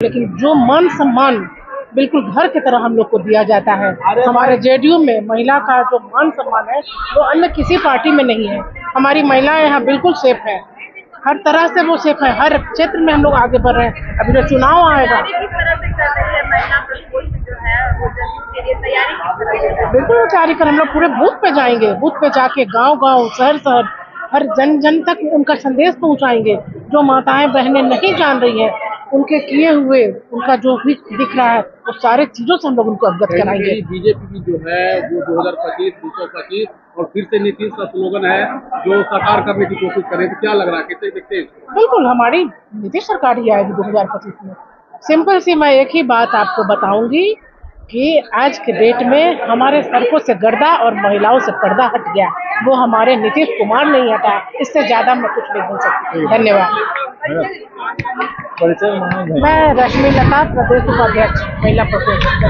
लेकिन जो मान सम्मान बिल्कुल घर की तरह हम लोग को दिया जाता है। हमारे जेडीयू में महिला का जो मान सम्मान है वो अन्य किसी पार्टी में नहीं है। हमारी महिलाएं यहाँ बिल्कुल सेफ है, हर तरह से वो सेफ है। हर क्षेत्र में हम लोग आगे बढ़ रहे हैं। अभी जो चुनाव आएगा बिल्कुल तैयारी कर, हम लोग पूरे बूथ पे जाएंगे, बूथ पे जाके गांव-गांव, शहर-शहर, हर जन-जन तक उनका संदेश पहुंचाएंगे। जो माताएं बहनें नहीं जान रही हैं, उनके किए हुए, उनका जो भी दिख रहा है, वो सारे चीजों से हम लोग उनको अवगत कराएंगे। बीजेपी की जो है वो 2025 225 और फिर से नीतीश का स्लोगन है जो साकार करने की कोशिश करें, तो क्या लग रहा है, कैसे देखते हैं? बिल्कुल हमारी नीतीश सरकार ही आएगी 2025 में। सिंपल सी मैं एक ही बात आपको बताऊंगी कि आज के डेट में हमारे सड़कों से गर्दा और महिलाओं से पर्दा हट गया, वो हमारे नीतीश कुमार नहीं हटा। इससे ज्यादा मैं कुछ नहीं बोल सकती। धन्यवाद। मैं रश्मि लता, प्रदेश उपाध्यक्ष महिला प्रकोष्ठ।